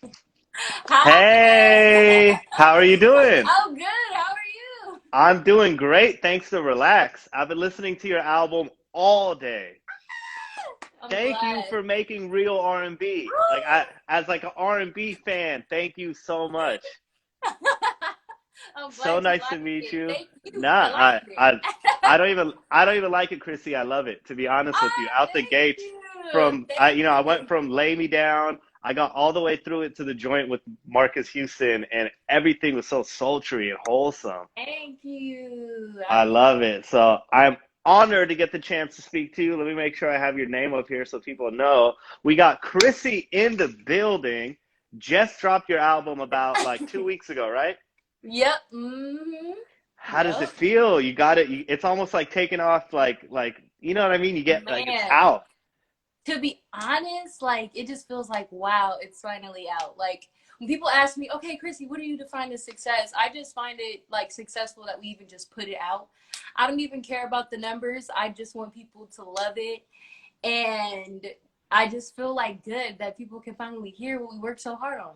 Hi. Hey, how are you doing? Oh, good. How are you? I'm doing great. Thanks to Relax. I've been listening to your album all day. I'm Thank you glad. for making real R&B. Like I as like an R&B fan, thank you so much. I'm So glad you nice to liked meet it. you. Thank you Nah, for liking it. I don't even like it, Chrissy. I love it, to be honest with you. Oh, Out the thank gates you. from Thank I you. went Thank from you. Lay Me Down. I got all the way through it to the joint with Marcus Houston, and everything was so sultry and wholesome. Thank you. I I appreciate love it. So I'm honored to get the chance to speak to you. Let me make sure I have your name up here so people know. We got Chrissy in the building. Just dropped your album about like 2 weeks ago, right? Yep. Mm-hmm. How does it Yep. feel? You got it. It's almost like taking off, like you know what I mean. You get like it's Man. out. To be honest, like it just feels like wow, it's finally out. Like when people ask me, okay, Chrissy, what do you define as success? I just find it like successful that we even just put it out. I don't even care about the numbers. I just want people to love it. And I just feel like good that people can finally hear what we worked so hard on.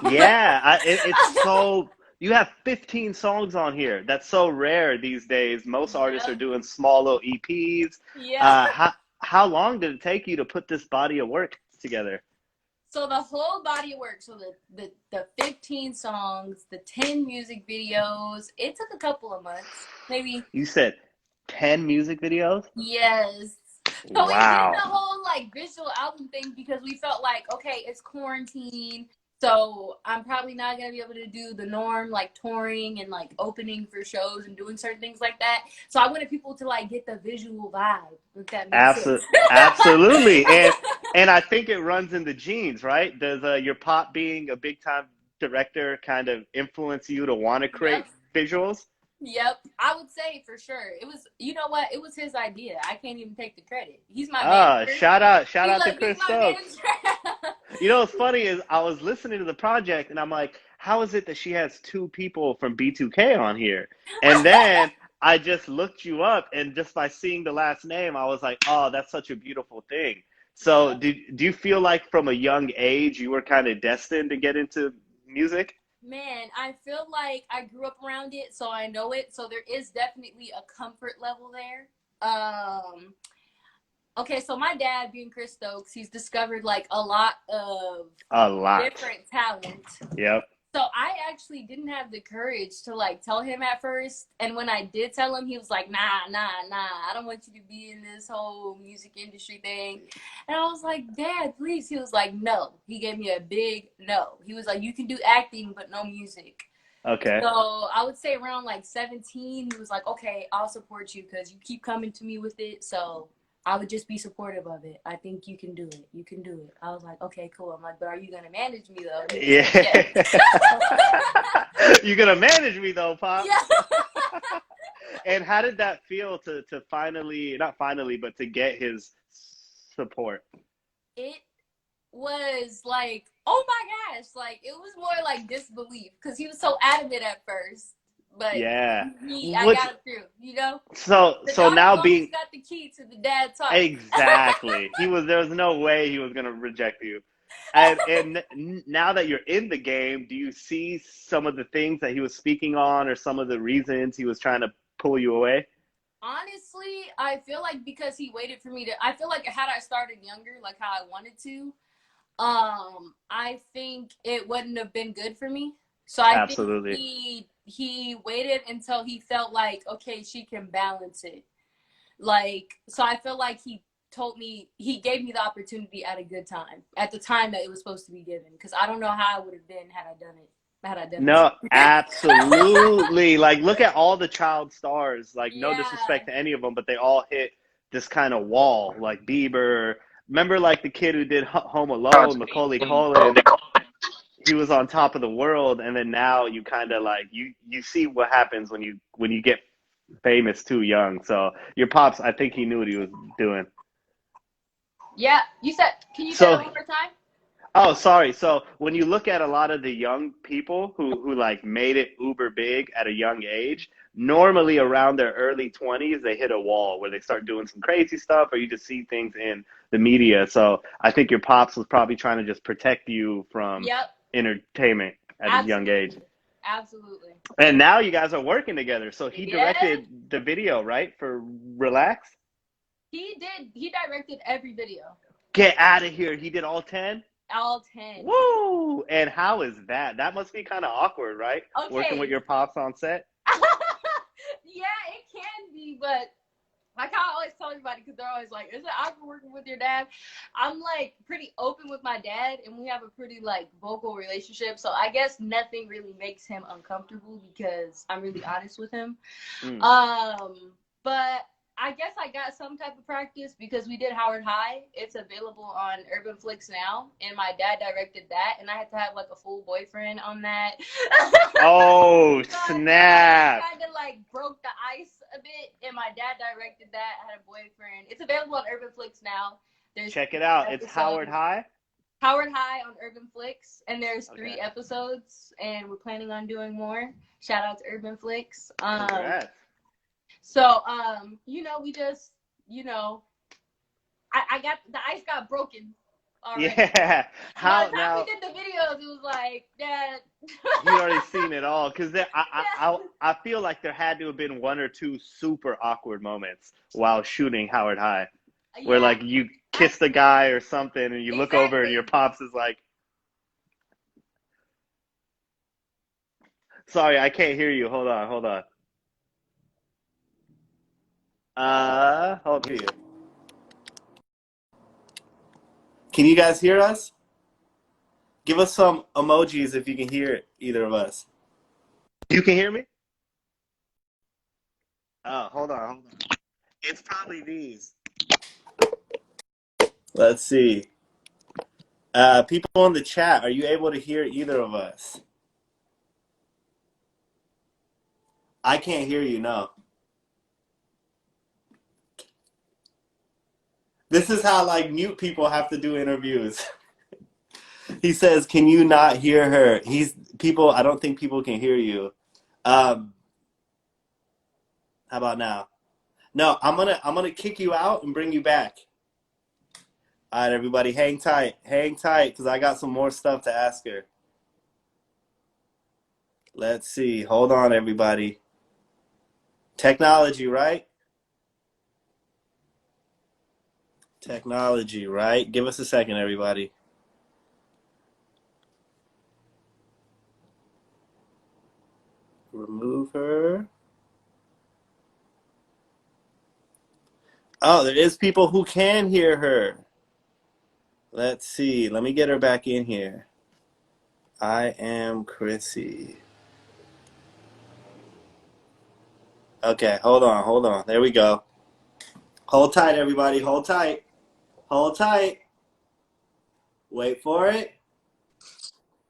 Yeah, it's so. You have 15 songs on here. That's so rare these days. Most artists are Yeah. doing small little EPs. Yeah. How long did it take you to put this body of work together? So the whole body of work, so the 15 songs, the 10 music videos, it took a couple of months, maybe. You said 10 music videos? Yes. So we did the Wow. whole like visual album thing because we felt like, okay, it's quarantine. So I'm probably not gonna be able to do the norm like touring and like opening for shows and doing certain things like that. So I wanted people to like get the visual vibe, if that makes sense. Absolutely. And I think it runs in the genes, right? Does your pop being a big time director kind of influence you to want to create Yep. visuals? Yep. I would say for sure. It was you know what? It was his idea. I can't even take the credit. He's my Ah, manager. shout out to He's Chris my Stokes. manager. You know what's funny is I was listening to the project and I'm like, how is it that she has two people from B2K on here? And then I just looked you up and just by seeing the last name, I was like, oh, that's such a beautiful thing. So Yep. do you feel like from a young age you were kind of destined to get into music? Man, I feel like I grew up around it, so I know it. So there is definitely a comfort level there. Okay, so my dad, being Chris Stokes, he's discovered like a lot of A lot. different talent. Yep. So I actually didn't have the courage to like tell him at first. And when I did tell him, he was like, nah, nah, nah, I don't want you to be in this whole music industry thing. And I was like, Dad, please. He was like, no. He gave me a big no. He was like, you can do acting, but no music. Okay. So I would say around like 17, he was like, okay, I'll support you because you keep coming to me with it. So I would just be supportive of it. I think you can do it. You can do it. I was like, okay, cool. I'm like, but are you going to manage me though? And he was like, yes. Yeah. You're gonna manage me though, Pops. Yeah. And how did that feel to finally, not finally, but to get his support? It was like, oh my gosh. Like, it was more like disbelief because he was so adamant at first. But Yeah. I Which got it through, you know? so The so daughter now always being got the key to the dad's heart. exactly, there was no way he was gonna reject you. And now that you're in the game, do you see some of the things that he was speaking on, or some of the reasons he was trying to pull you away? Honestly, I feel like because he waited for me to, I feel like had I started younger, like how I wanted to, I think it wouldn't have been good for me. So I think Absolutely. he waited until he felt like okay, she can balance it. Like so, I feel like he gave me the opportunity at a good time, at the time that it was supposed to be given. Because I don't know how I would have been had I done it, had I done it No, sooner. absolutely. Like, look at all the child stars. Like, no Yeah. disrespect to any of them, but they all hit this kind of wall. Like Bieber. Remember, like the kid who did Home Alone, Macaulay Culkin. He was on top of the world, and then now you kind of like you see what happens when you get famous too young. So your pops, I think he knew what he was doing. Yeah. You said, can you say that So one more time? Oh, sorry. So when you look at a lot of the young people who like made it uber big at a young age, normally around their early 20s, they hit a wall where they start doing some crazy stuff, or you just see things in the media. So I think your pops was probably trying to just protect you from Yep, entertainment at a young age. absolutely, absolutely. And now you guys are working together. So he Yeah, directed the video, right? For Relax? he did. He directed every video, Get out of here. He did all 10? all 10. Woo! And how is that? That must be kind of awkward, right? Working with Okay. your pops on set. Yeah, it can be, but like I always tell everybody, because they're always like, "Is it awkward working with your dad?" I'm like pretty open with my dad, and we have a pretty like vocal relationship. So I guess nothing really makes him uncomfortable because I'm really honest with him. Mm. But I guess I got some type of practice because we did Howard High. It's available on Urban Flicks now, and my dad directed that, and I had to have like a full boyfriend on that. Oh, So I snap. kind of like broke the ice a bit, and my dad directed that. I had a boyfriend. It's available on Urban Flicks now. There's Check it 3 out. It's Howard episodes. High. Howard High on Urban Flicks, and there's Okay. 3 episodes, and we're planning on doing more. Shout out to Urban Flicks. Congrats. So, we just, I got the ice got broken already. Yeah. By How the time now? we did the videos, it was like, Dad. You already seen it all, because Yeah. I feel like there had to have been 1 or 2 super awkward moments while shooting Howard High, where Yeah, like you kiss the guy or something, and you look over and your exactly. pops is like, "Sorry, I can't hear you. Hold on, hold on. Hold on. Can you guys hear us? Give us some emojis if you can hear either of us. You can hear me? Oh, hold on, hold on. It's probably these. Let's see. People in the chat, are you able to hear either of us? I can't hear you, no. This is how like mute people have to do interviews. He says, "Can you not hear her?" I don't think people can hear you. How about now? No, I'm gonna kick you out and bring you back. All right, everybody, hang tight, because I got some more stuff to ask her. Let's see. Hold on, everybody. Technology, right? Technology, right? Give us a second, everybody. Remove her. Oh, there is people who can hear her. Let's see. Let me get her back in here. I am Chrissy. Okay, hold on. There we go. Hold tight, everybody. Hold tight. Hold tight. Wait for it.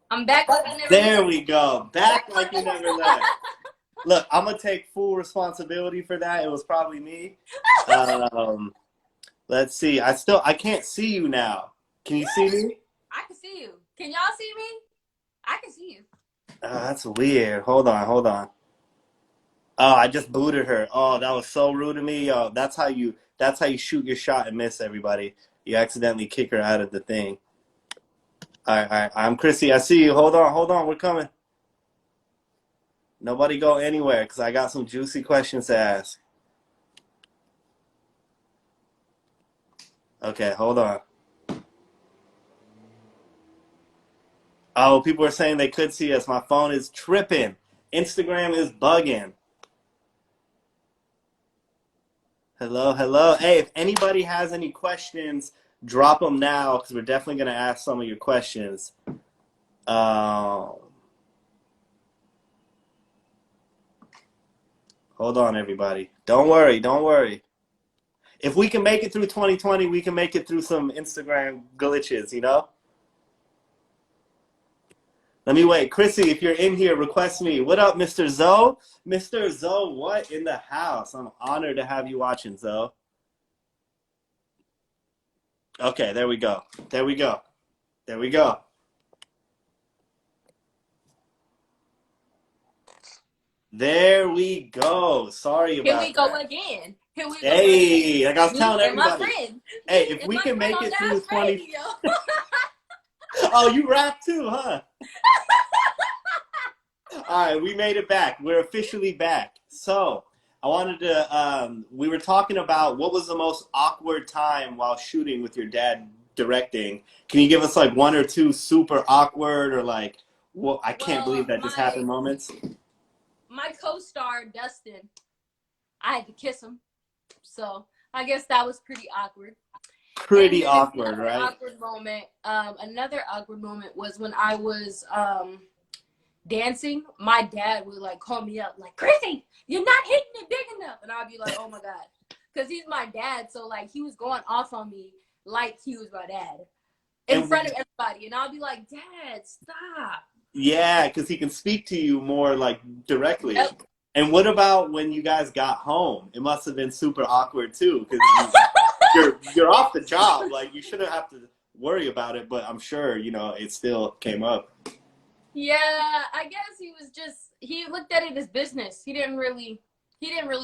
I'm back like you never There left. we go. Back like you never left. Look, I'm gonna take full responsibility for that. It was probably me. Let's see. I can't see you now. Can you see me? I can see you. Can y'all see me? I can see you. That's weird. Hold on. Oh, I just booted her. Oh, that was so rude of me. Yo, that's how you shoot your shot and miss, everybody. You accidentally kick her out of the thing. All right. I'm Chrissy. I see you. Hold on. We're coming. Nobody go anywhere because I got some juicy questions to ask. Okay, hold on. Oh, people are saying they could see us. My phone is tripping. Instagram is bugging. Hello. Hey, if anybody has any questions, drop them now because we're definitely going to ask some of your questions. Hold on, everybody. Don't worry. If we can make it through 2020, we can make it through some Instagram glitches, you know? Let me wait. Chrissy, if you're in here, request me. What up, Mr. Zoe? Mr. Zoe, what in the house? I'm honored to have you watching, Zoe. Okay, there we go. There we go. There we go. Sorry Here we about go that. again. Here we go again. Hey, like I was Me telling and my everybody, friend. hey, Me if and we my can friend make on it through Dash 20. Radio. Oh, you rap too, huh? All right, we made it back. We're officially back. So, I wanted to, we were talking about what was the most awkward time while shooting with your dad directing. Can you give us like one or two super awkward or like, well, I can't believe Well, that just happened moments? my co-star Dustin, I had to kiss him, so I guess that was pretty awkward. And Pretty then awkward, right? another awkward moment was when I was dancing. My dad would like call me up, like, Chrissy, you're not hitting it big enough, and I'd be like, oh my god, because he's my dad, so like he was going off on me like he was my dad in front of everybody, and I'll be like, Dad, stop. Yeah, because he can speak to you more like directly. Yep. And what about when you guys got home? It must have been super awkward too, because you're off the job. Like you shouldn't have to worry about it, but I'm sure it still came up. Yeah, I guess he looked at it as business. He didn't really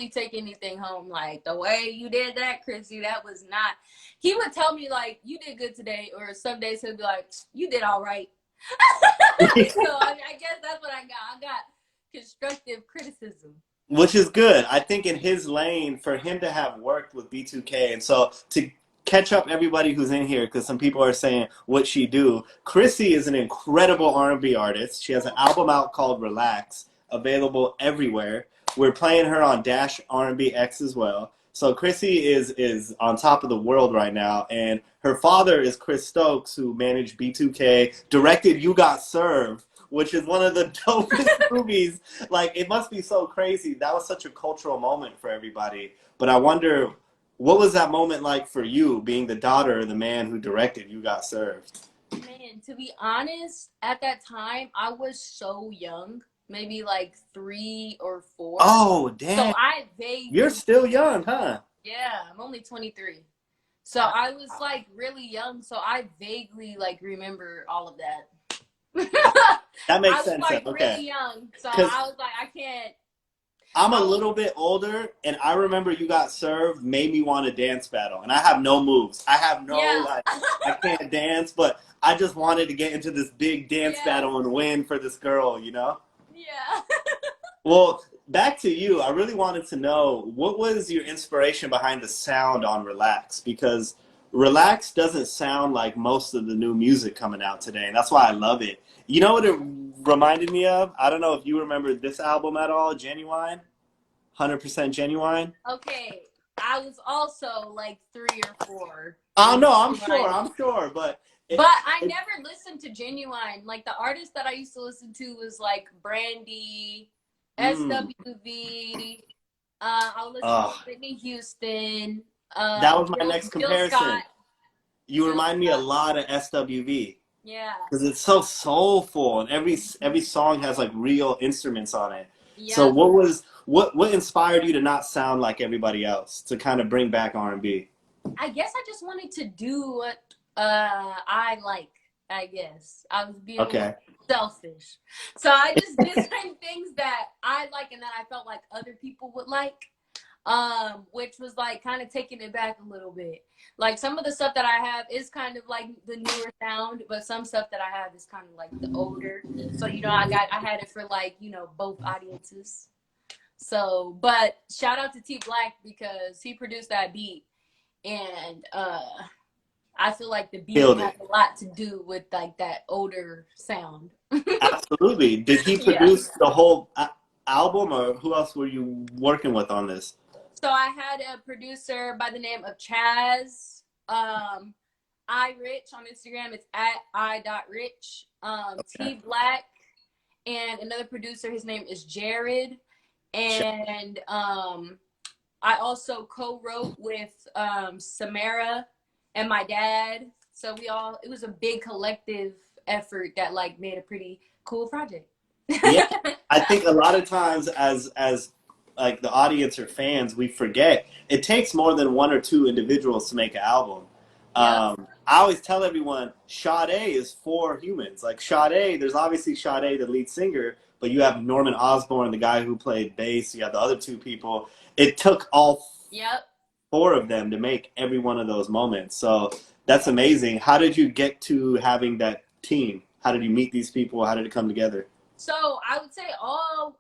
take anything home. Like, the way you did that, Chrissy, that was not. He would tell me like, you did good today, or some days he'll be like, you did all right. So I guess that's what I got. I got constructive criticism. Which is good. I think in his lane, for him to have worked with B2K, and so to catch up everybody who's in here, because some people are saying what she do. Chrissy is an incredible R&B artist. She has an album out called Relax, available everywhere. We're playing her on Dash R&B X as well. So Chrissy is on top of the world right now, and her father is Chris Stokes, who managed B2K, directed You Got Served, which is one of the dopest movies. Like, it must be so crazy. That was such a cultural moment for everybody. But I wonder, what was that moment like for you, being the daughter of the man who directed You Got Served? Man, to be honest, at that time, I was so young, maybe like 3 or 4. Oh, So damn. I You're vaguely, still young, huh? yeah, I'm only 23. So I was like really young, so I vaguely like remember all of that. That I makes was sense. like Okay. really young, so Because I was like, I can't. I'm a I was, little bit older, and I remember You Got Served made me want to dance battle. And I have no moves. I have no, yeah, like, I can't dance, but I just wanted to get into this big dance yeah, battle and win for this girl, yeah. Well, back to you. I really wanted to know, what was your inspiration behind the sound on Relax? Because Relax doesn't sound like most of the new music coming out today, and that's why I love it. You know what it reminded me of? I don't know if you remember this album at all, Genuine? 100% Genuine? Okay, I was also like 3 or 4 Oh, when no, Genuine. I'm sure, but But I it never listened to Genuine. Like, the artist that I used to listen to was like Brandy, mm, SWV. I'll listen to uh, Whitney Houston. that was my next Jill Scott. comparison. You Jill remind me a Scott. lot of SWV. Yeah. Because it's so soulful, and every song has like real instruments on it. So Yep. what inspired you to not sound like everybody else, to kind of bring back R&B? I guess I just wanted to do what I like. I guess I was being a little Okay. selfish, so I just did certain things that I like and that I felt like other people would like. Which was like kind of taking it back a little bit. Like, some of the stuff that I have is kind of like the newer sound, but some stuff that I have is kind of like the older. So I had it for like both audiences. So, but shout out to T Black, because he produced that beat, and I feel like the beat Killed has it. a lot to do with like that older sound. Absolutely. Did he Yeah. produce the whole album, or who else were you working with on this? So I had a producer by the name of Chaz. iRich on Instagram. It's at i.rich. Okay. T Black, and another producer. His name is Jared. And I also co-wrote with Samara and my dad. So it was a big collective effort that like made a pretty cool project. Yeah, I think a lot of times as like the audience or fans, we forget it takes more than one or two individuals to make an album. Yep. I always tell everyone, Sade is for humans. Like Sade, there's obviously Sade, the lead singer, but you have Norman Osborn, the guy who played bass. You have the other two people. It took all Yep. four of them to make every one of those moments. So that's amazing. How did you get to having that team? How did you meet these people? How did it come together? So I would say all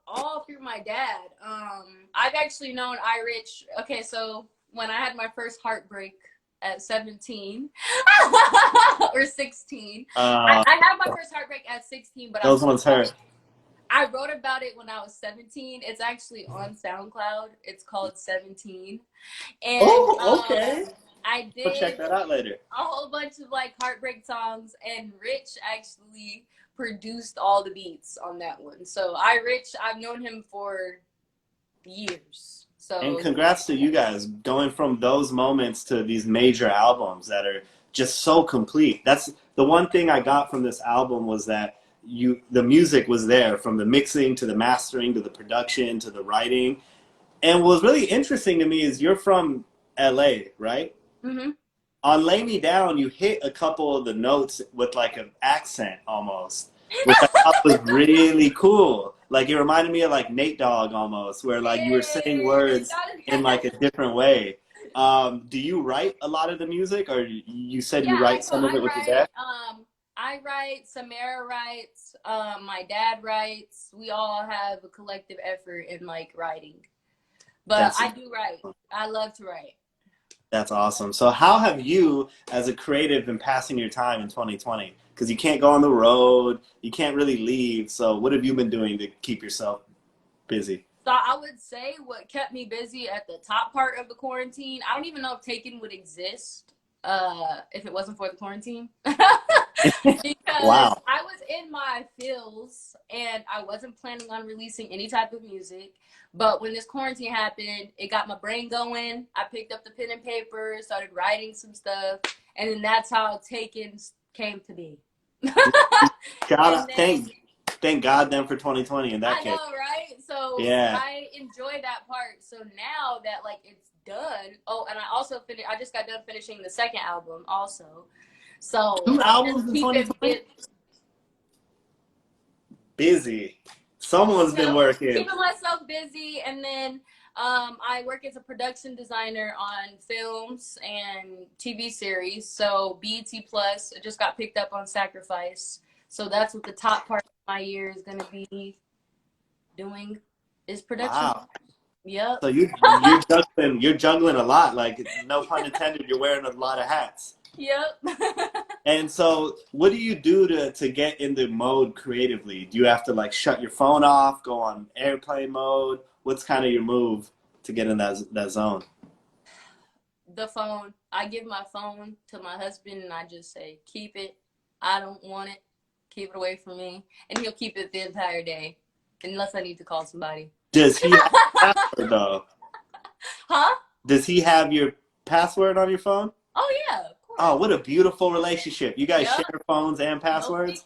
through my dad. I've actually known Rich. Okay, so when I had my first heartbreak at 17 or 16, I had my first heartbreak at 16, but those ones hurt. I wrote about it when I was 17. It's actually on SoundCloud. It's called 17. And okay. I did We'll check that out later. a whole bunch of like heartbreak songs, and Rich actually produced all the beats on that one. So Rich, I've known him for years. So and congrats to you guys going from those moments to these major albums that are just so complete. That's the one thing I got from this album was that the music was there from the mixing to the mastering to the production to the writing. And what was really interesting to me is you're from LA, right? Mm-hmm. On Lay Me Down, you hit a couple of the notes with like an accent almost, which I thought was really cool. Like it reminded me of like Nate Dogg almost, where like you were saying words in like a different way. Do you write a lot of the music, or you said you write some of it with your dad? I write, Samara writes, my dad writes. We all have a collective effort in like writing. But I do write. I love to write. That's awesome. So how have you, as a creative, been passing your time in 2020? Because you can't go on the road, you can't really leave. So what have you been doing to keep yourself busy? So I would say what kept me busy at the top part of the quarantine, I don't even know if Taken would exist if it wasn't for the quarantine. Because wow. I was in my feels and I wasn't planning on releasing any type of music. But when this quarantine happened, it got my brain going. I picked up the pen and paper, started writing some stuff, and then that's how Taken came to be. Thank God then for 2020 in that case. I know, right? So yeah. I enjoy that part. So now that like it's done. Oh, and I just got done finishing the second album also. So 2 albums in 2020? Busy. Someone's been working. Keeping myself busy, and then I work as a production designer on films and TV series. So BET Plus just got picked up on Sacrifice. So that's what the top part of my year is going to be doing is production. Wow. Yep. So you're juggling a lot. Like no pun intended. You're wearing a lot of hats. Yep. And so what do you do to get in the mode creatively? Do you have to like shut your phone off, go on airplane mode? What's kind of your move to get in that zone? The phone. I give my phone to my husband and I just say, keep it. I don't want it. Keep it away from me. And he'll keep it the entire day. Unless I need to call somebody. Does he have your password though? Huh? Does he have your password on your phone? Oh yeah. Oh, what a beautiful relationship. You guys share phones and passwords?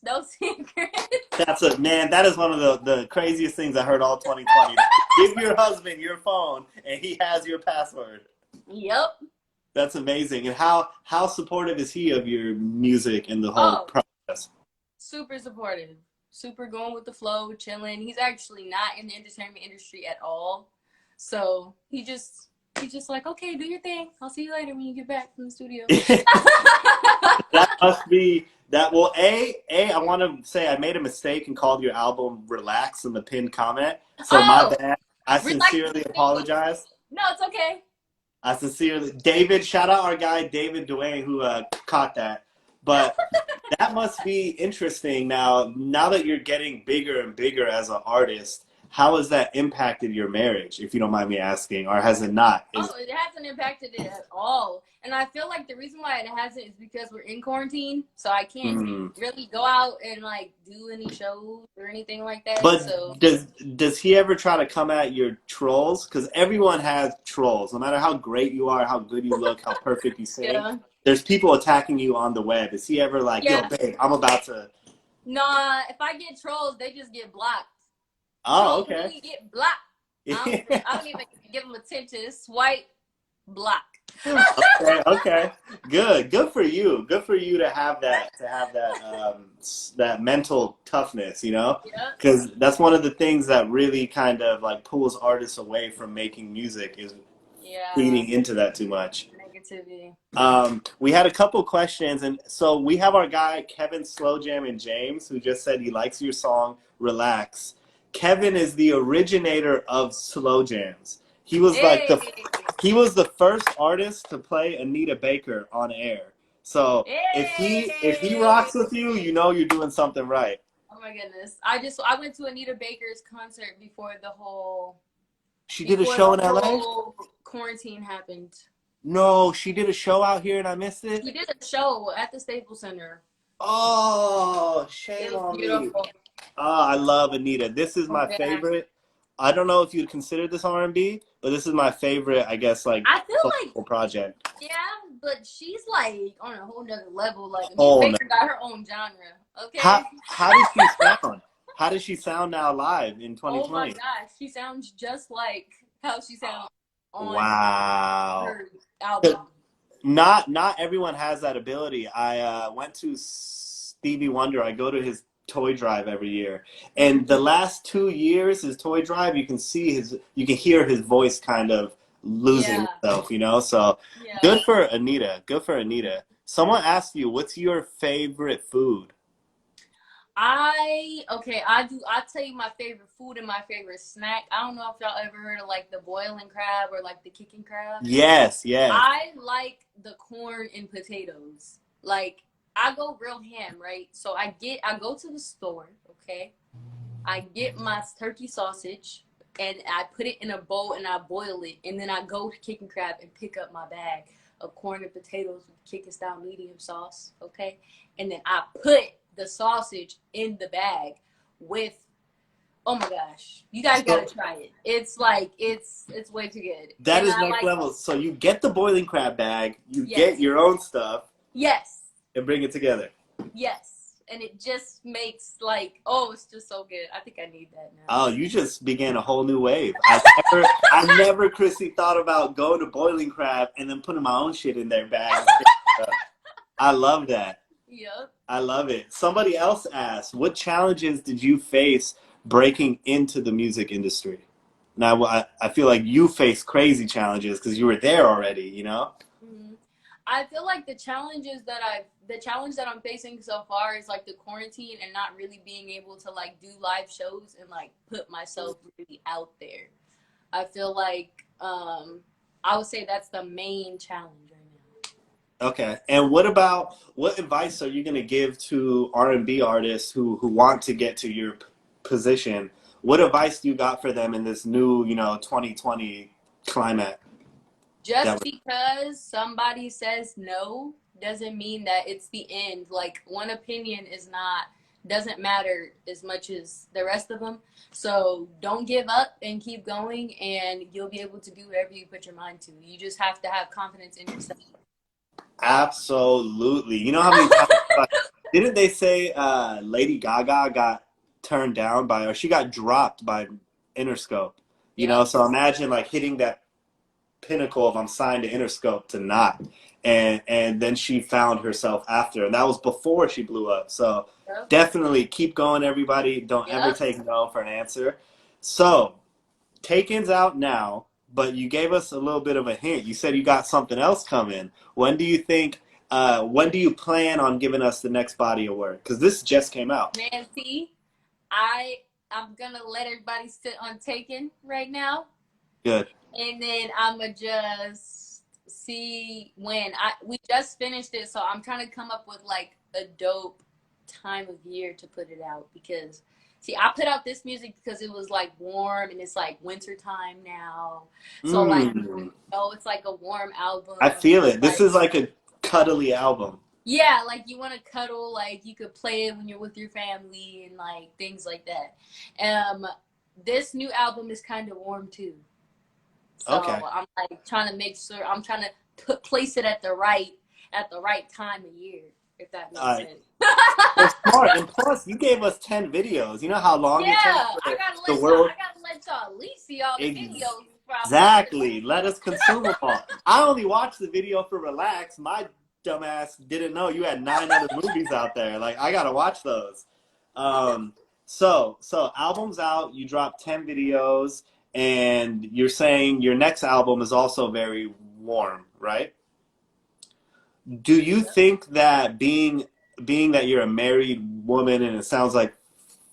No secrets. That is one of the craziest things I heard all 2020. Give your husband your phone and he has your password. Yep. That's amazing. And how supportive is he of your music and the whole process? Super supportive. Super going with the flow, chilling. He's actually not in the entertainment industry at all. So he's just like, okay, do your thing. I'll see you later when you get back from the studio. That must be that. Well, I want to say I made a mistake and called your album "Relax" in the pinned comment. So my bad. I sincerely apologize. No, it's okay. David, shout out our guy David Duane who caught that. But that must be interesting now that you're getting bigger and bigger as an artist. How has that impacted your marriage, if you don't mind me asking, or has it not? It hasn't impacted it at all. And I feel like the reason why it hasn't is because we're in quarantine, so I can't really go out and like do any shows or anything like that. But does he ever try to come at your trolls? Because everyone has trolls, no matter how great you are, how good you look, how perfect you sing. Yeah. There's people attacking you on the web. Is he ever like, yo, babe, I'm about to... Nah, if I get trolls, they just get blocked. Oh, okay. Really get blocked. I don't even give them attention. Swipe block. Okay, okay, good for you. Good for you to have that mental toughness, you know, Yep. because that's one of the things that really kind of like pulls artists away from making music is Yeah. feeding into that too much. Negativity. We had a couple questions, and so we have our guy Kevin Slowjam and James, who just said he likes your song "Relax." Kevin is the originator of slow jams. He was like Hey. he was the first artist to play Anita Baker on air. So if he Hey. rocks with you, you know you're doing something right. Oh my goodness. I went to Anita Baker's concert She did a before show the in LA? whole quarantine happened. No, she did a show out here and I missed it. She did a show at the Staples Center. Oh, It shame was on me. beautiful. Oh, I love Anita. This is Oh my my gosh. favorite. I don't know if you'd consider this R&B, but this is my favorite, I guess, like I feel like, soulful project. yeah, but she's like on a whole nother level. Like Anita Oh no. Baker got her own genre. How Okay. how does she sound? How does she sound now live in Oh my 2020? gosh, she sounds just like how she sounds on Wow. her album. Not everyone has that ability. I went to Stevie Wonder. I go to his toy drive every year, and the last 2 years, his toy drive, you can hear his voice kind of losing Yeah, itself. You know, so yeah. good for Anita. Good for Anita. Someone asked you, "What's your favorite food?" I'll tell you my favorite food and my favorite snack. I don't know if y'all ever heard of like the boiling crab or like the kicking crab. Yes, yes. I like the corn and potatoes. Like I go real ham, right? So I go to the store, okay? I get my turkey sausage and I put it in a bowl and I boil it, and then I go to kicking crab and pick up my bag of corn and potatoes with chicken style medium sauce, okay? And then I put the sausage in the bag with, oh my gosh, you guys So gotta try it. It's like it's way too good. that And is I next like, level. So you get the boiling crab bag, you get yes, your own stuff, yes, and bring it together. yes. And it just makes like, oh, it's just so good. I think I need that now. Oh, you just began a whole new wave. I never, Chrissy, thought about going to boiling crab and then putting my own shit in their bag. I love that. Yep. I love it. Somebody else asked, what challenges did you face breaking into the music industry? Now, I feel like you faced crazy challenges because you were there already, you know? Mhm. I feel like the challenge that I'm facing so far is like the quarantine and not really being able to like do live shows and like put myself really out there. I feel like I would say that's the main challenge right now. Okay. And what advice are you going to give to R&B artists who want to get to your position? What advice do you got for them in this new, 2020 climate? Just That because somebody says no doesn't mean that it's the end. Like one opinion is not doesn't matter as much as the rest of them. So don't give up and keep going, and you'll be able to do whatever you put your mind to. You just have to have confidence in yourself. absolutely. You know how many times didn't they say Lady Gaga got turned down by or she got dropped by Interscope? Yep. So imagine like hitting that pinnacle of I'm signed to Interscope to not. And then she found herself after. And that was before she blew up. So Yep. definitely keep going, everybody. Don't ever Yep. take no for an answer. So Taken's out now, but you gave us a little bit of a hint. You said you got something else coming. When do you plan on giving us the next body of work? Because this just came out. Nancy, I'm gonna let everybody sit on Taken right now, Good. and then I'ma just see when we just finished it, so I'm trying to come up with like a dope time of year to put it out because see I put out this music because it was like warm and it's like winter time now, so like Mm, it's like a warm album. I feel it. This Like is like a cuddly album. yeah, like you want to cuddle, like you could play it when you're with your family and like things like that. This new album is kind of warm too. So Okay. I'm like trying to make sure I'm trying to place it at the right time of year, if that makes Uh, sense. Well, smart. And plus, you gave us 10 videos. You know how long Yeah, it takes for the world? I gotta let y'all at least see all the Ex- videos. Exactly. Let us consume them all. I only watched the video for Relax. My dumbass didn't know you had 9 other movies out there. Like, I gotta watch those. So album's out. You dropped 10 videos, and you're saying your next album is also very warm, right? Do you think that being that you're a married woman and it sounds like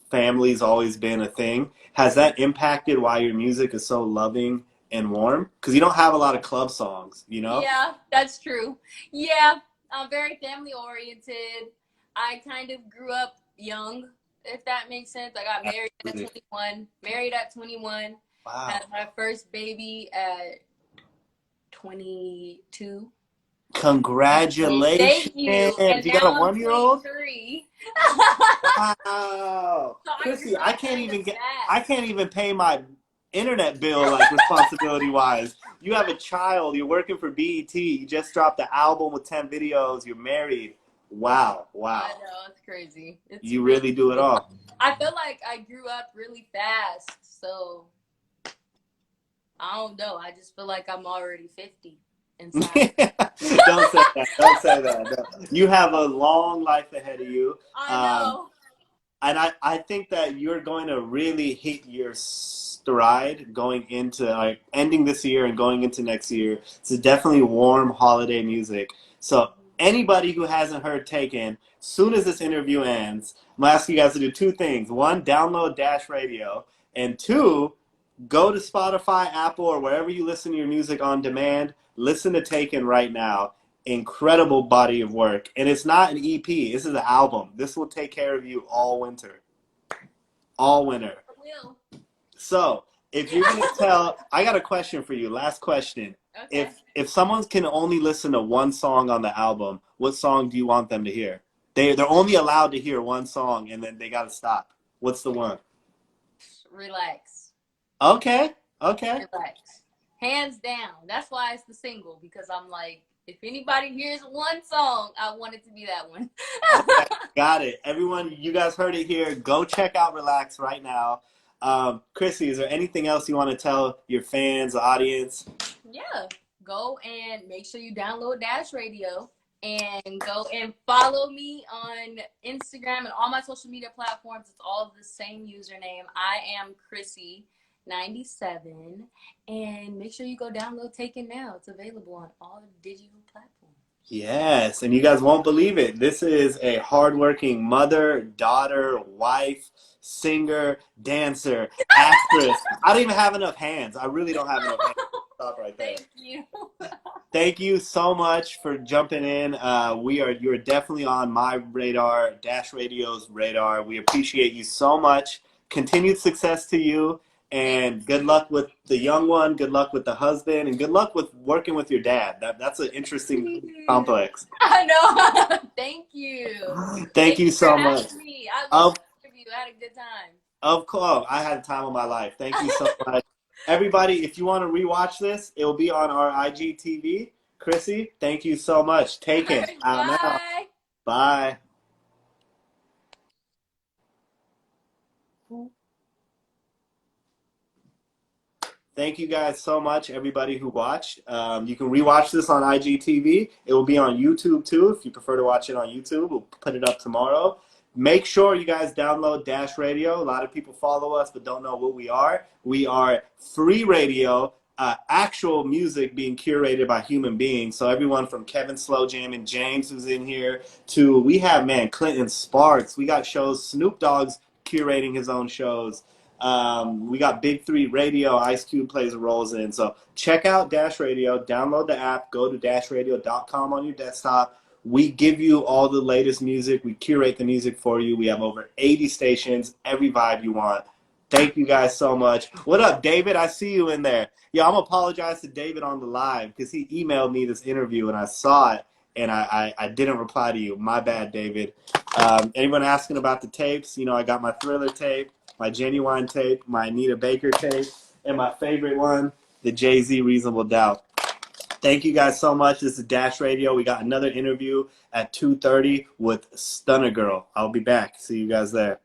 family's always been a thing, has that impacted why your music is so loving and warm? Because you don't have a lot of club songs, you know? Yeah, that's true. Yeah, I'm very family oriented. I kind of grew up young, if that makes sense. I got married at 21, married at 21, Wow. had my first baby at 22. Congratulations. Thank you. And You got now a I'm 1-year-old? 23. Wow. So I Chrissy, grew up kind of I fast. can't even pay my internet bill like responsibility wise. You have a child, you're working for BET, you just dropped an album with 10 videos, you're married. Wow, wow. I know, it's crazy. It's You really do it all. I feel like I grew up really fast, so I don't know. I just feel like I'm already 50 inside. Don't say that. Don't say that. No. You have a long life ahead of you. I know. And I think that you're going to really hit your stride going into like ending this year and going into next year. It's definitely warm holiday music. So anybody who hasn't heard Taken, soon as this interview ends, I'm gonna ask you guys to do 2 things. 1, download Dash Radio, and 2, go to Spotify, Apple, or wherever you listen to your music on demand. Listen to Taken right now. Incredible body of work. And it's not an EP. This is an album. This will take care of you all winter. All winter. I will. So, if you're going to tell... I got a question for you. Last question. Okay. If someone can only listen to 1 song on the album, what song do you want them to hear? They're only allowed to hear 1 song, and then they got to stop. What's the one? Relax. Okay. Relax. Hands down. That's why it's the single, because I'm like, if anybody hears 1 song, I want it to be that one. Okay, got it. Everyone, you guys heard it here. Go check out Relax right now. Chrissy, is there anything else you want to tell your fans, the audience? Yeah. Go and make sure you download Dash Radio and go and follow me on Instagram and all my social media platforms. It's all the same username. I am Chrissy97. And make sure you go download Taken now. It's available on all digital platforms. Yes, and you guys won't believe it. This is a hardworking mother, daughter, wife, singer, dancer, actress. I don't even have enough hands. I really don't have enough hands. Stop right there. Thank you. Thank you so much for jumping in. You're definitely on my radar, Dash Radio's radar. We appreciate you so much. Continued success to you. And good luck with the young one, good luck with the husband, and good luck with working with your dad. That's an interesting complex. I know. Thank you. Thank you so much. Me. I love you. I had a good time. Of course. I had a time of my life. Thank you so much. Everybody, if you want to rewatch this, it will be on our IGTV. Chrissy, thank you so much. Taken. Out now. Bye. Thank you guys so much, everybody who watched. You can rewatch this on IGTV. It will be on YouTube too. If you prefer to watch it on YouTube, we'll put it up tomorrow. Make sure you guys download Dash Radio. A lot of people follow us but don't know what we are. We are free radio, actual music being curated by human beings. So everyone from Kevin Slow Jam and James, who's in here, to we have, man, Clinton Sparks. We got shows. Snoop Dogg's curating his own shows. We got Big 3 Radio. Ice Cube plays roles in. So check out Dash Radio. Download the app. Go to dashradio.com on your desktop. We give you all the latest music. We curate the music for you. We have over 80 stations, every vibe you want. Thank you guys so much. What up, David? I see you in there. Yeah, I'm going to apologize to David on the live because he emailed me this interview and I saw it and I didn't reply to you. My bad, David. Anyone asking about the tapes? You know, I got my Thriller tape, my Genuine tape, my Anita Baker tape, and my favorite one, the Jay-Z Reasonable Doubt. Thank you guys so much. This is Dash Radio. We got another interview at 2:30 with Stunner Girl. I'll be back. See you guys there.